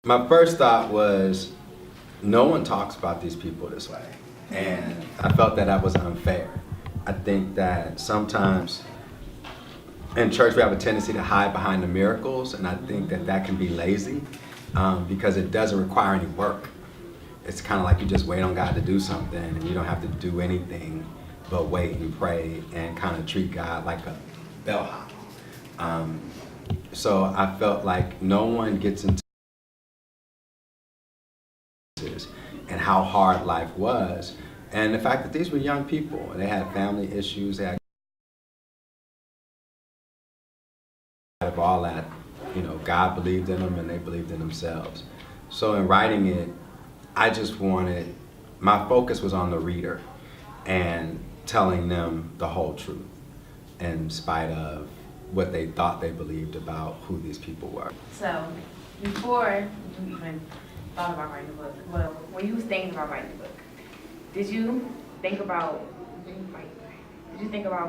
My first thought was, no one talks about these people this way. And I felt that that was unfair. I think that sometimes in church we have a tendency to hide behind the miracles, and I think that that can be lazy because it doesn't require any work. It's kind of like you just wait on God to do something, and you don't have to do anything but wait and pray and kind of treat God like a bellhop. So I felt like no one gets into and how hard life was, and the fact that these were young people. They had family issues, they had of all that, you know, God believed in them and they believed in themselves. So in writing it, I just wanted, my focus was on the reader and telling them the whole truth in spite of what they thought they believed about who these people were. So, before you even thought about writing the book, well, when you was thinking about writing the book, did you think about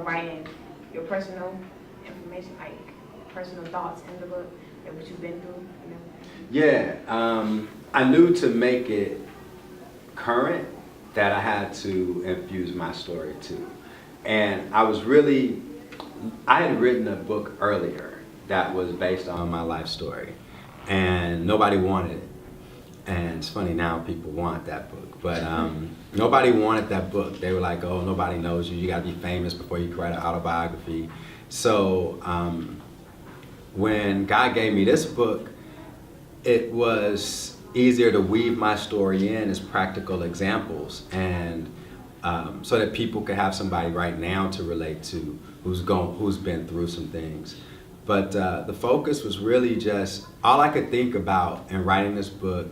writing your personal information, like personal thoughts in the book, like what you've been through? You know? Yeah, I knew to make it current that I had to infuse my story too. And I had written a book earlier that was based on my life story, and nobody wanted it. And it's funny now, people want that book, but nobody wanted that book. They were like, oh, nobody knows you, you gotta be famous before you can write an autobiography. So when God gave me this book, it was easier to weave my story in as practical examples, and so that people could have somebody right now to relate to who's been through some things. But the focus was really just, all I could think about in writing this book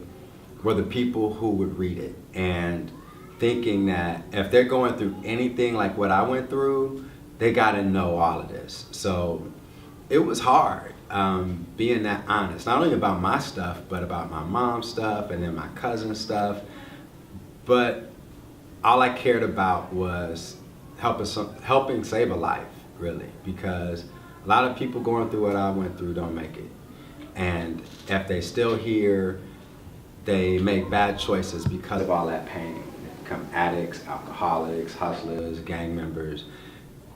were the people who would read it, and thinking that if they're going through anything like what I went through, they gotta know all of this. So it was hard being that honest, not only about my stuff, but about my mom's stuff and then my cousin's stuff. But all I cared about was helping save a life, really, because a lot of people going through what I went through don't make it. And if they still here, they make bad choices because of all that pain. They become addicts, alcoholics, hustlers, gang members,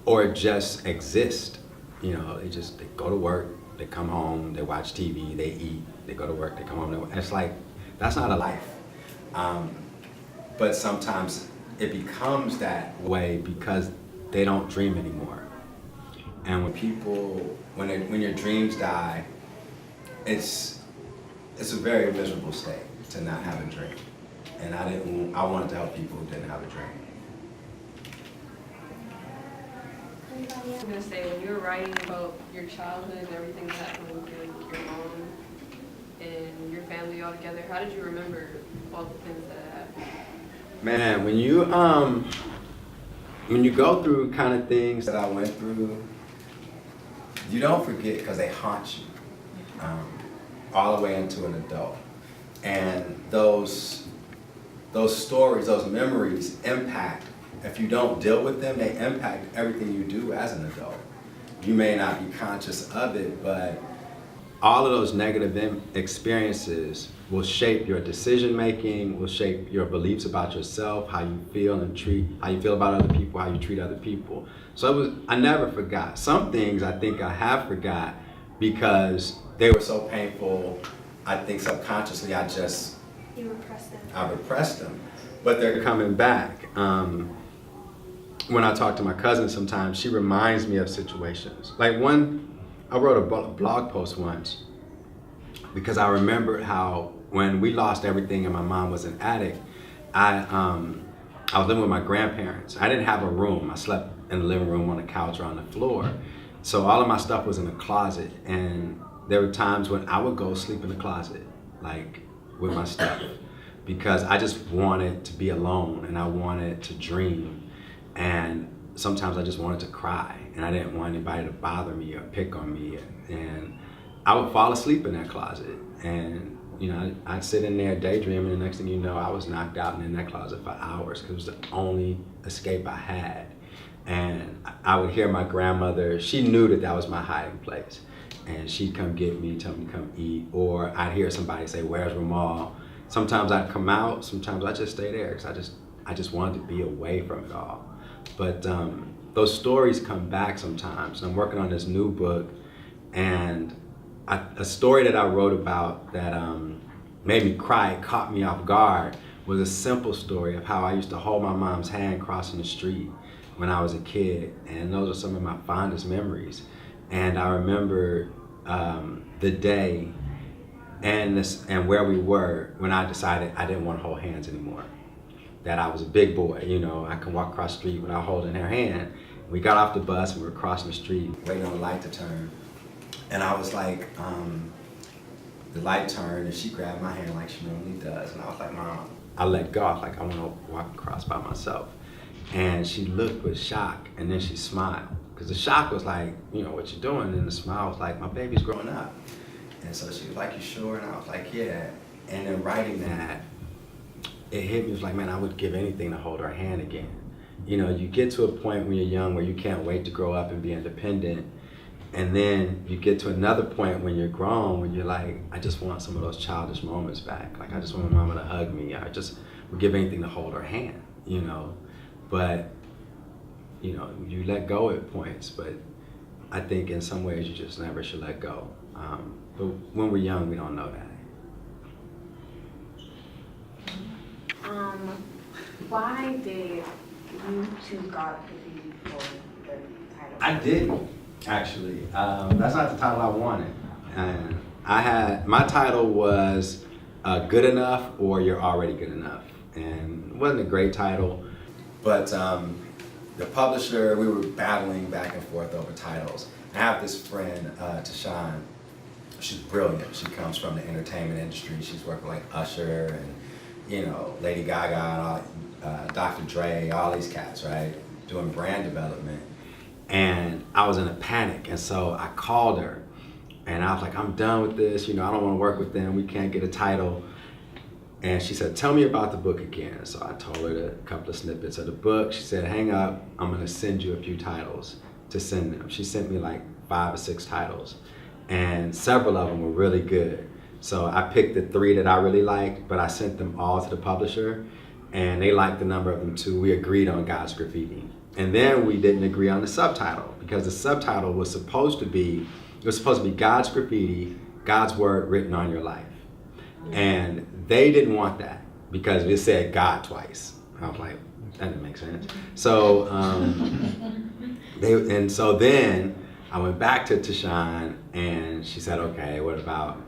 or just exist. You know, they go to work, they come home, they watch TV, they eat, they go to work, they come home. It's like, that's not a life. But sometimes it becomes that way because they don't dream anymore. And when your dreams die, it's a very miserable state to not have a dream. And I wanted to help people who didn't have a dream. I was going to say, when you were writing about your childhood and everything that happened with your mom and your family all together, how did you remember all the things that happened? Man, when you go through kind of things that I went through, you don't forget because they haunt you all the way into an adult. And those stories, those memories impact. If you don't deal with them, they impact everything you do as an adult. You may not be conscious of it, but all of those negative experiences will shape your decision making, will shape your beliefs about yourself, how you feel how you feel about other people, how you treat other people. So I never forgot. Some things I think I have forgot because they were so painful. I think subconsciously I repressed them, but they're coming back. When I talk to my cousin sometimes, she reminds me of situations. Like I wrote a blog post once because I remembered how when we lost everything and my mom was an addict, I was living with my grandparents. I didn't have a room. I slept in the living room on the couch or on the floor. So all of my stuff was in the closet, and there were times when I would go sleep in the closet, like with my stuff, because I just wanted to be alone and I wanted to dream. And sometimes I just wanted to cry, and I didn't want anybody to bother me or pick on me. And I would fall asleep in that closet, and you know, I'd sit in there daydreaming, and the next thing you know, I was knocked out and in that closet for hours because it was the only escape I had. And I would hear my grandmother, she knew that was my hiding place. and she'd come get me, tell me to come eat, or I'd hear somebody say, "Where's Romal?" Sometimes I'd come out, sometimes I'd just stay there, because I just wanted to be away from it all. But those stories come back sometimes. I'm working on this new book, and a story that I wrote about that made me cry, it caught me off guard, was a simple story of how I used to hold my mom's hand crossing the street when I was a kid, and those are some of my fondest memories. And I remember the day and where we were when I decided I didn't want to hold hands anymore. That I was a big boy, you know, I can walk across the street without holding her hand. We got off the bus and we were crossing the street, waiting on the light to turn. And I was like, the light turned and she grabbed my hand like she normally does. And I was like, Mom, I let go. I was like, I want to walk across by myself. And she looked with shock, and then she smiled. Because the shock was like, you know, what you doing? And the smile was like, my baby's growing up. And so she was like, you sure? And I was like, yeah. And then writing that, it hit me. It was like, man, I would give anything to hold her hand again. You know, you get to a point when you're young where you can't wait to grow up and be independent. And then you get to another point when you're grown, when you're like, I just want some of those childish moments back. Like, I just want my mama to hug me. I just would give anything to hold her hand, you know. But, you know, you let go at points, but I think in some ways you just never should let go. But when we're young, we don't know that. Why did you choose Graffiti for the title? I didn't, actually. That's not the title I wanted. And my title was Good Enough or You're Already Good Enough. And it wasn't a great title, but the publisher, we were battling back and forth over titles. I have this friend, Tashawn. She's brilliant. She comes from the entertainment industry. She's worked with like Usher and, you know, Lady Gaga, Dr. Dre, all these cats, right? Doing brand development. And I was in a panic, and so I called her, and I was like, I'm done with this, you know, I don't want to work with them, we can't get a title. And she said, tell me about the book again. So I told her a couple of snippets of the book. She said, hang up, I'm gonna send you a few titles to send them. She sent me like 5 or 6 titles, and several of them were really good. So I picked the 3 that I really liked, but I sent them all to the publisher, and they liked the number of them too. We agreed on God's Graffiti. And then we didn't agree on the subtitle, because the subtitle was supposed to be God's Graffiti, God's Word Written on Your Life. And they didn't want that because it said God twice. I was like, that didn't make sense. So so then I went back to Tashawn, and she said, okay, what about,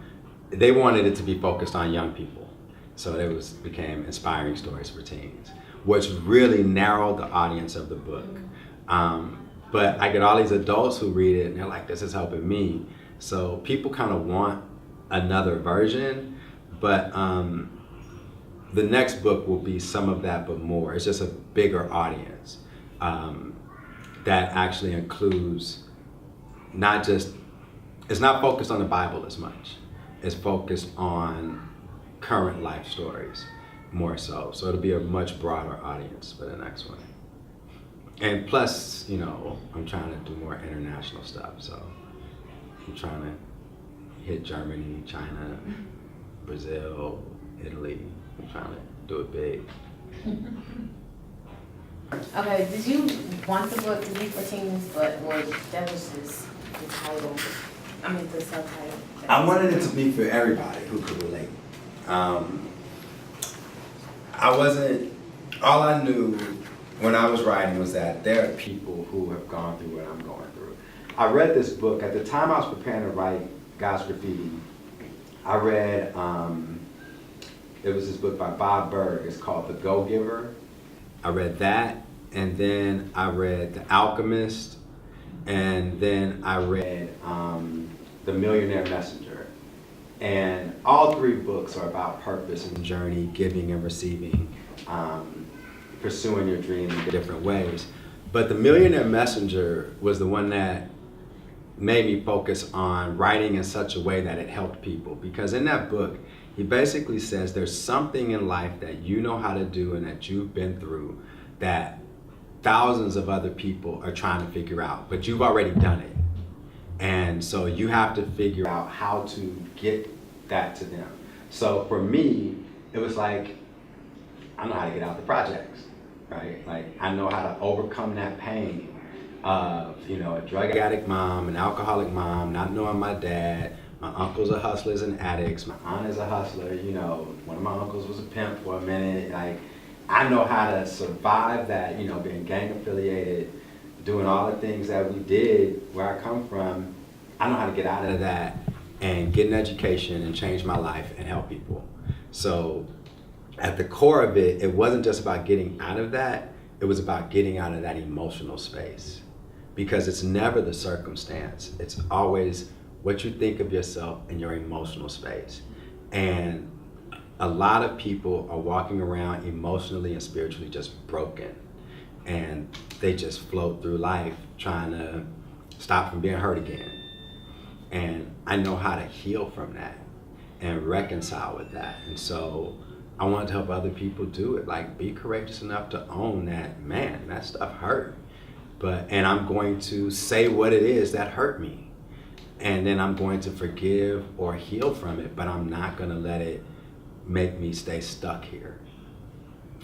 they wanted it to be focused on young people. So it became Inspiring Stories for Teens, which really narrowed the audience of the book. But I get all these adults who read it, and they're like, this is helping me. So people kind of want another version, but the next book will be some of that, but more. It's just a bigger audience that actually includes it's not focused on the Bible as much. It's focused on current life stories more so. So it'll be a much broader audience for the next one. And plus, you know, I'm trying to do more international stuff. So I'm trying to hit Germany, China, Brazil, Italy. I'm trying to do it big. Okay, did you want the book to be for teens, or that was just the title? I mean, the subtitle. I wanted it to be for everybody who could relate. All I knew when I was writing was that there are people who have gone through what I'm going through. I read this book, at the time I was preparing to write God's Graffiti, I read, it was this book by Bob Berg, it's called The Go-Giver. I read that, and then I read The Alchemist, and then I read The Millionaire Messenger. And all 3 books are about purpose and journey, giving and receiving, pursuing your dream in different ways. But The Millionaire Messenger was the one that made me focus on writing in such a way that it helped people. Because in that book, he basically says there's something in life that you know how to do and that you've been through that thousands of other people are trying to figure out, but you've already done it. And so you have to figure out how to get that to them. So for me, it was like, I know how to get out the projects, right? Like, I know how to overcome that pain of, you know, a drug addict mom, an alcoholic mom, not knowing my dad. My uncles are hustlers and addicts. My aunt is a hustler. You know, one of my uncles was a pimp for a minute. Like, I know how to survive that, you know, being gang affiliated, doing all the things that we did where I come from. I know how to get out of that and get an education and change my life and help people. So at the core of it, it wasn't just about getting out of that, it was about getting out of that emotional space. Because it's never the circumstance, it's always what you think of yourself in your emotional space. And a lot of people are walking around emotionally and spiritually just broken. And they just float through life trying to stop from being hurt again. And I know how to heal from that and reconcile with that. And so I wanted to help other people do it. Like, be courageous enough to own that, man, that stuff hurt. And I'm going to say what it is that hurt me. And then I'm going to forgive or heal from it, but I'm not gonna let it make me stay stuck here.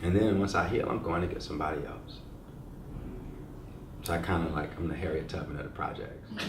And then once I heal, I'm going to get somebody else. So I kind of like, I'm the Harriet Tubman of the projects.